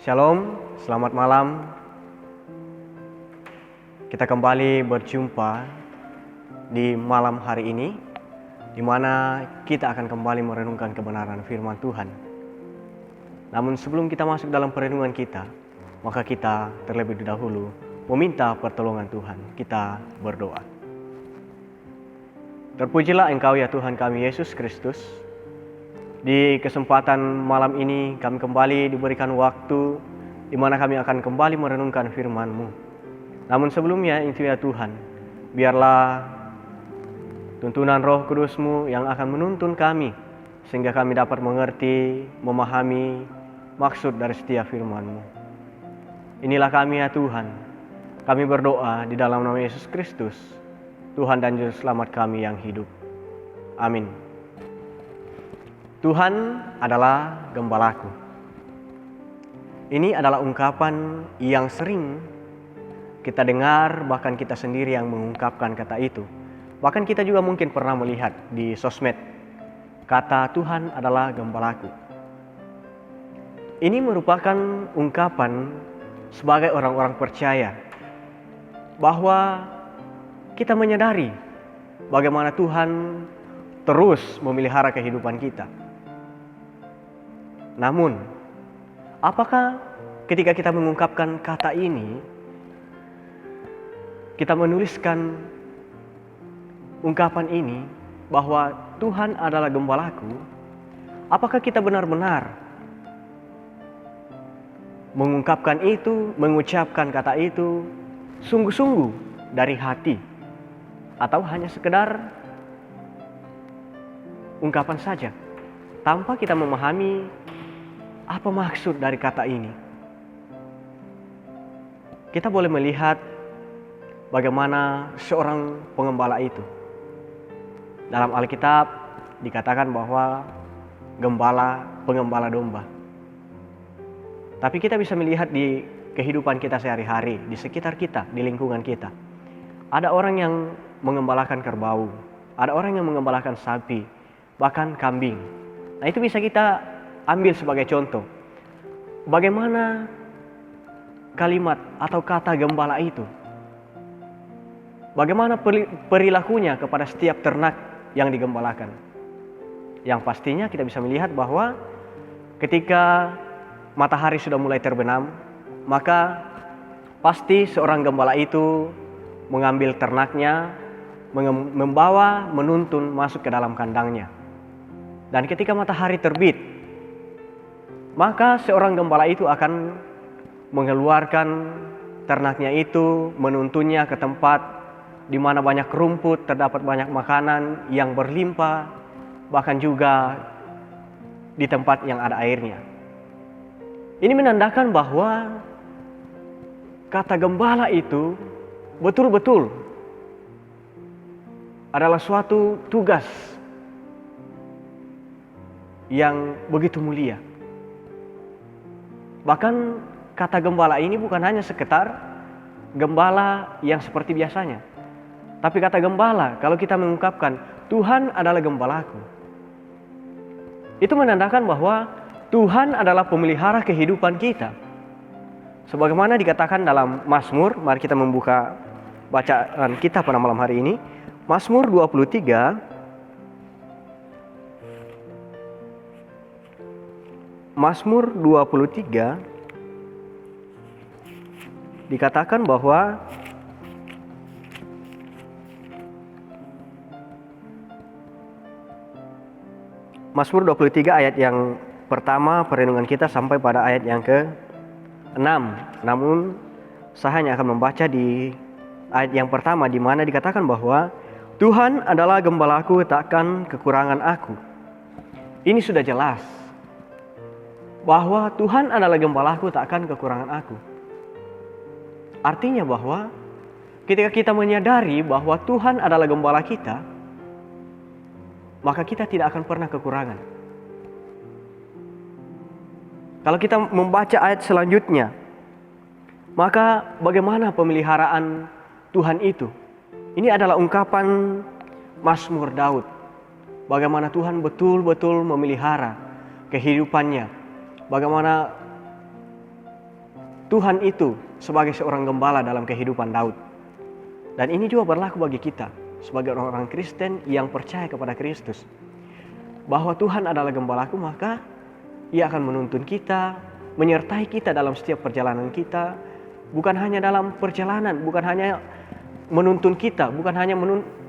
Shalom, selamat malam. Kita kembali berjumpa di malam hari ini, di mana kita akan kembali merenungkan kebenaran firman Tuhan. Namun sebelum kita masuk dalam perenungan kita, maka kita terlebih dahulu meminta pertolongan Tuhan. Kita berdoa. Terpujilah Engkau ya Tuhan kami Yesus Kristus. Di kesempatan malam ini kami kembali diberikan waktu di mana kami akan kembali merenungkan firman-Mu. Namun sebelumnya itu ya Tuhan, biarlah tuntunan Roh Kudus-Mu yang akan menuntun kami sehingga kami dapat mengerti, memahami maksud dari setiap firman-Mu. Inilah kami ya Tuhan. Kami berdoa di dalam nama Yesus Kristus, Tuhan dan Juru Selamat kami yang hidup. Amin. Tuhan adalah gembalaku. Ini adalah ungkapan yang sering kita dengar, bahkan kita sendiri yang mengungkapkan kata itu. Bahkan kita juga mungkin pernah melihat di sosmed kata Tuhan adalah gembalaku. Ini merupakan ungkapan sebagai orang-orang percaya bahwa kita menyadari bagaimana Tuhan terus memelihara kehidupan kita. Namun, apakah ketika kita mengungkapkan kata ini, kita menuliskan ungkapan ini bahwa Tuhan adalah gembalaku, apakah kita benar-benar mengungkapkan itu, mengucapkan kata itu sungguh-sungguh dari hati, atau hanya sekedar ungkapan saja tanpa kita memahami apa maksud dari kata ini? Kita boleh melihat bagaimana seorang pengembala itu. Dalam Alkitab dikatakan bahwa pengembala domba. Tapi kita bisa melihat di kehidupan kita sehari-hari, di sekitar kita, di lingkungan kita. Ada orang yang mengembalakan kerbau, ada orang yang mengembalakan sapi, bahkan kambing. Nah, itu bisa kita ambil sebagai contoh. Bagaimana kalimat atau kata gembala itu? Bagaimana perilakunya kepada setiap ternak yang digembalakan? Yang pastinya kita bisa melihat bahwa ketika matahari sudah mulai terbenam, maka pasti seorang gembala itu mengambil ternaknya, menuntun masuk ke dalam kandangnya. Dan ketika matahari terbit, maka seorang gembala itu akan mengeluarkan ternaknya itu, menuntunnya ke tempat di mana banyak rumput, terdapat banyak makanan yang berlimpah, bahkan juga di tempat yang ada airnya. Ini menandakan bahwa kata gembala itu betul-betul adalah suatu tugas yang begitu mulia. Bahkan kata gembala ini bukan hanya sekedar gembala yang seperti biasanya. Tapi kata gembala, kalau kita mengungkapkan Tuhan adalah gembalaku, itu menandakan bahwa Tuhan adalah pemelihara kehidupan kita. Sebagaimana dikatakan dalam Mazmur, mari kita membuka bacaan kita pada malam hari ini. Mazmur 23 dikatakan bahwa Mazmur 23 ayat yang pertama perenungan kita sampai pada ayat yang ke-6. Namun saya hanya akan membaca di ayat yang pertama di mana dikatakan bahwa Tuhan adalah gembalaku, takkan kekurangan aku. Ini sudah jelas bahwa Tuhan adalah gembalaku, takkan kekurangan aku. Artinya bahwa ketika kita menyadari bahwa Tuhan adalah gembala kita, maka kita tidak akan pernah kekurangan. Kalau kita membaca ayat selanjutnya, maka bagaimana pemeliharaan Tuhan itu? Ini adalah ungkapan Mazmur Daud. Bagaimana Tuhan betul-betul memelihara kehidupannya. Bagaimana Tuhan itu sebagai seorang gembala dalam kehidupan Daud. Dan ini juga berlaku bagi kita sebagai orang-orang Kristen yang percaya kepada Kristus. Bahwa Tuhan adalah gembalaku, maka Ia akan menuntun kita, menyertai kita dalam setiap perjalanan kita. Bukan hanya dalam perjalanan, bukan hanya menuntun kita, bukan hanya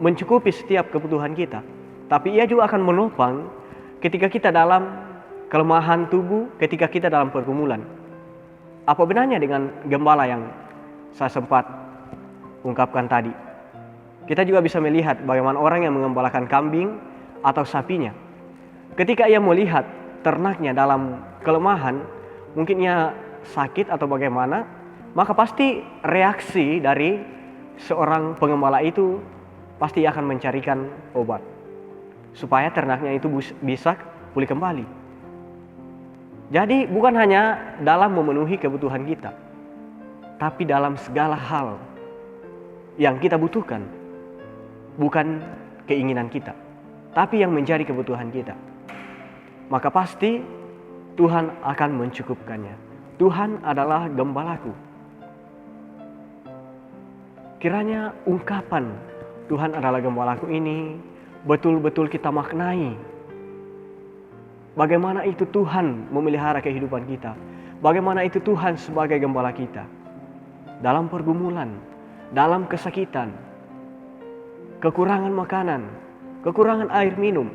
mencukupi setiap kebutuhan kita. Tapi Ia juga akan menopang ketika kita dalam kelemahan tubuh, ketika kita dalam pergumulan. Apa benarnya dengan gembala yang saya sempat ungkapkan tadi? Kita juga bisa melihat bagaimana orang yang mengembalakan kambing atau sapinya. Ketika ia melihat ternaknya dalam kelemahan, mungkin ia sakit atau bagaimana, maka pasti reaksi dari seorang pengembala itu pasti akan mencarikan obat supaya ternaknya itu bisa pulih kembali. Jadi bukan hanya dalam memenuhi kebutuhan kita, tapi dalam segala hal yang kita butuhkan, bukan keinginan kita, tapi yang menjadi kebutuhan kita, maka pasti Tuhan akan mencukupkannya. Tuhan adalah gembalaku. Kiranya ungkapan Tuhan adalah gembalaku ini betul-betul kita maknai. Bagaimana itu Tuhan memelihara kehidupan kita. Bagaimana itu Tuhan sebagai gembala kita. Dalam pergumulan, dalam kesakitan, kekurangan makanan, kekurangan air minum.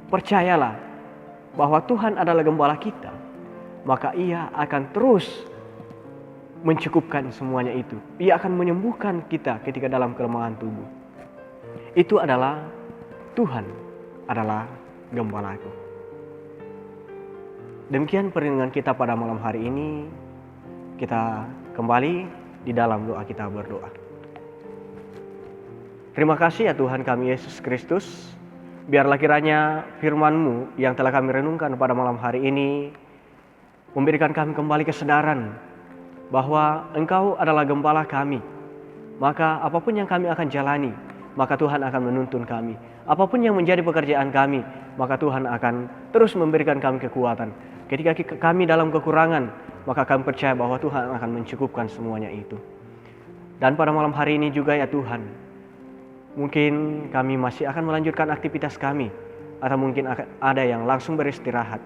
Percayalah bahwa Tuhan adalah gembala kita, maka Ia akan terus mencukupkan semuanya itu. Ia akan menyembuhkan kita ketika dalam kelemahan tubuh. Itu adalah Tuhan adalah gembalaku. Demikian perenungan kita pada malam hari ini. Kita kembali di dalam doa kita berdoa. Terima kasih ya Tuhan kami Yesus Kristus. Biarlah kiranya firman-Mu yang telah kami renungkan pada malam hari ini memberikan kami kembali kesadaran bahwa Engkau adalah gembala kami. Maka apapun yang kami akan jalani, maka Tuhan akan menuntun kami. Apapun yang menjadi pekerjaan kami, maka Tuhan akan terus memberikan kami kekuatan. Ketika kami dalam kekurangan, maka kami percaya bahwa Tuhan akan mencukupkan semuanya itu. Dan pada malam hari ini juga ya Tuhan, mungkin kami masih akan melanjutkan aktivitas kami, atau mungkin ada yang langsung beristirahat.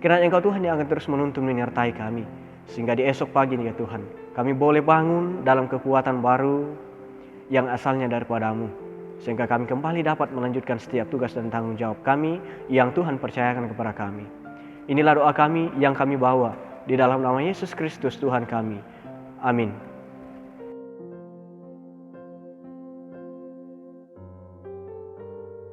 Kiranya Engkau Tuhan yang akan terus menuntun menyertai kami, sehingga di esok pagi nih ya Tuhan, kami boleh bangun dalam kekuatan baru yang asalnya daripada-Mu, sehingga kami kembali dapat melanjutkan setiap tugas dan tanggung jawab kami yang Tuhan percayakan kepada kami. Inilah doa kami yang kami bawa di dalam nama Yesus Kristus Tuhan kami. Amin.